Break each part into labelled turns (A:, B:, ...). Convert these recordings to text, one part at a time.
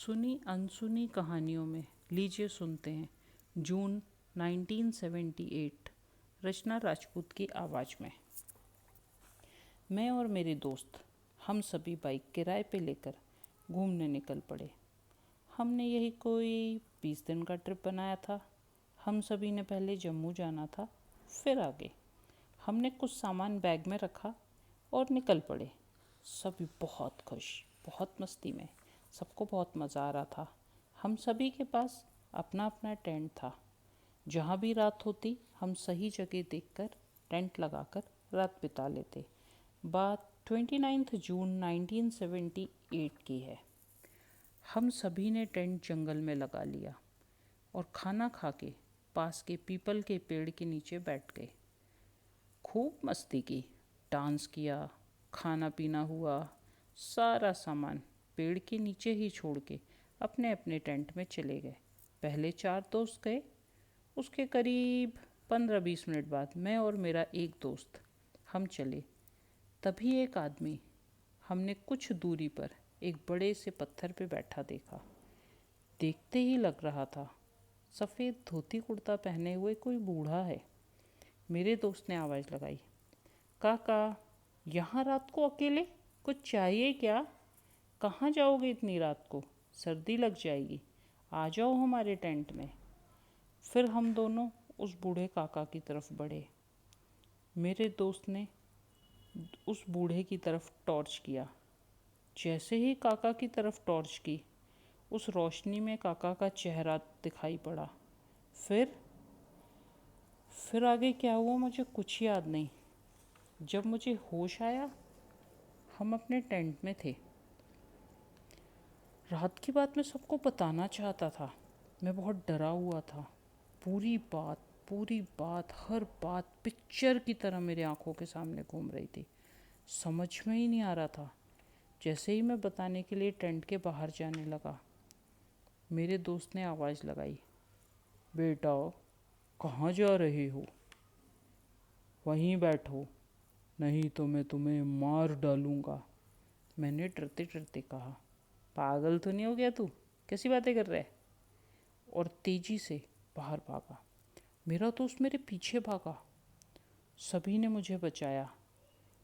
A: सुनी अनसुनी कहानियों में लीजिए सुनते हैं जून 1978। रचना राजपूत की आवाज़ में। मैं और मेरे दोस्त हम सभी बाइक किराए पे लेकर घूमने निकल पड़े। हमने यही कोई 20 दिन का ट्रिप बनाया था। हम सभी ने पहले जम्मू जाना था, फिर आगे। हमने कुछ सामान बैग में रखा और निकल पड़े। सभी बहुत खुश, बहुत मस्ती में। सबको बहुत मज़ा आ रहा था। हम सभी के पास अपना अपना टेंट था। जहाँ भी रात होती हम सही जगह देखकर टेंट लगाकर रात बिता लेते। बात 29 जून 1978 की है। हम सभी ने टेंट जंगल में लगा लिया और खाना खा के पास के पीपल के पेड़ के नीचे बैठ गए। खूब मस्ती की, डांस किया, खाना पीना हुआ। सारा सामान पेड़ के नीचे ही छोड़ के अपने अपने टेंट में चले गए। पहले 4 दोस्त गए। उसके करीब 15-20 मिनट बाद मैं और मेरा एक दोस्त हम चले। तभी एक आदमी हमने कुछ दूरी पर एक बड़े से पत्थर पे बैठा देखा। देखते ही लग रहा था सफ़ेद धोती कुर्ता पहने हुए कोई बूढ़ा है। मेरे दोस्त ने आवाज़ लगाई, काका, यहाँ रात को अकेले? कुछ चाहिए क्या? कहाँ जाओगे इतनी रात को? सर्दी लग जाएगी। आ जाओ हमारे टेंट में। फिर हम दोनों उस बूढ़े काका की तरफ बढ़े। मेरे दोस्त ने उस बूढ़े की तरफ टॉर्च किया। जैसे ही काका की तरफ टॉर्च की, उस रोशनी में काका का चेहरा दिखाई पड़ा। फिर आगे क्या हुआ मुझे कुछ याद नहीं। जब मुझे होश आया, हम अपने टेंट में थे। रात की बात मैं सबको बताना चाहता था। मैं बहुत डरा हुआ था। पूरी बात, हर बात पिक्चर की तरह मेरी आंखों के सामने घूम रही थी। समझ में ही नहीं आ रहा था। जैसे ही मैं बताने के लिए टेंट के बाहर जाने लगा, मेरे दोस्त ने आवाज़ लगाई, बेटा, कहाँ जा रहे हो? वहीं बैठो, नहीं तो मैं तुम्हें मार डालूँगा। मैंने डरते डरते कहा, पागल तो नहीं हो गया तू? कैसी बातें कर रहा है? और तेज़ी से बाहर भागा। मेरा दोस्त मेरे पीछे भागा। सभी ने मुझे बचाया,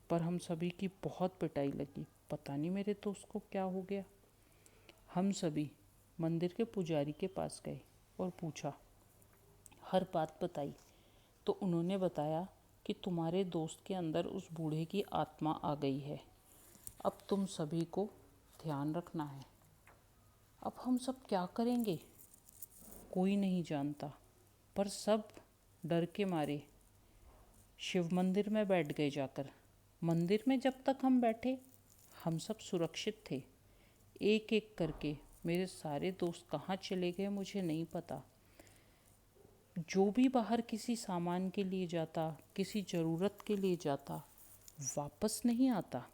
A: पर हम सभी की बहुत पिटाई लगी। पता नहीं मेरे दोस्त को क्या हो गया। हम सभी मंदिर के पुजारी के पास गए और पूछा, हर बात बताई। तो उन्होंने बताया कि तुम्हारे दोस्त के अंदर उस बूढ़े की आत्मा आ गई है। अब तुम सभी को ध्यान रखना है। अब हम सब क्या करेंगे? कोई नहीं जानता, पर सब डर के मारे शिव मंदिर में बैठ गए जाकर। मंदिर में जब तक हम बैठे, हम सब सुरक्षित थे। एक एक करके मेरे सारे दोस्त कहाँ चले गए मुझे नहीं पता। जो भी बाहर किसी सामान के लिए जाता, किसी ज़रूरत के लिए जाता, वापस नहीं आता।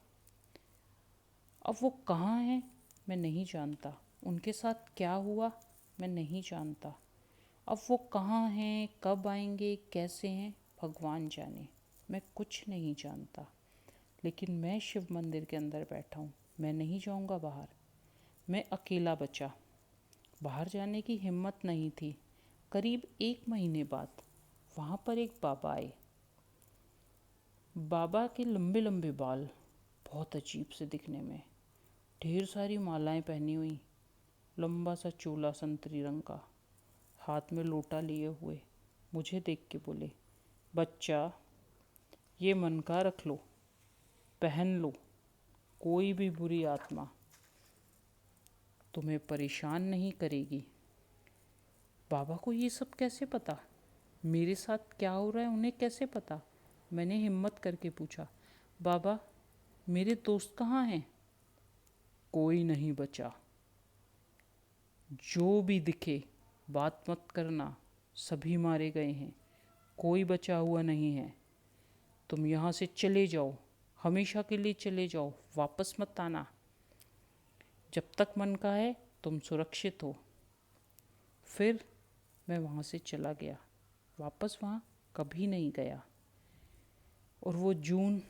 A: अब वो कहाँ हैं मैं नहीं जानता। उनके साथ क्या हुआ मैं नहीं जानता। अब वो कहाँ हैं, कब आएंगे, कैसे हैं, भगवान जाने। मैं कुछ नहीं जानता। लेकिन मैं शिव मंदिर के अंदर बैठा हूँ। मैं नहीं जाऊँगा बाहर। मैं अकेला बचा। बाहर जाने की हिम्मत नहीं थी। करीब 1 महीने बाद वहाँ पर एक बाबा आए। बाबा के लंबे लंबे बाल, बहुत अजीब से दिखने में, ढेर सारी मालाएं पहनी हुई, लंबा सा चोला संतरी रंग का, हाथ में लोटा लिए हुए मुझे देख के बोले, बच्चा, ये मन का रख लो, पहन लो। कोई भी बुरी आत्मा तुम्हें परेशान नहीं करेगी। बाबा को ये सब कैसे पता? मेरे साथ क्या हो रहा है उन्हें कैसे पता? मैंने हिम्मत करके पूछा, बाबा, मेरे दोस्त कहाँ हैं? कोई नहीं बचा। जो भी दिखे बात मत करना, सभी मारे गए हैं, कोई बचा हुआ नहीं है। तुम यहाँ से चले जाओ, हमेशा के लिए चले जाओ, वापस मत आना। जब तक मन का है तुम सुरक्षित हो। फिर मैं वहाँ से चला गया, वापस वहाँ कभी नहीं गया। और वो जून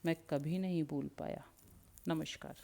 A: मैं कभी नहीं भूल पाया। नमस्कार।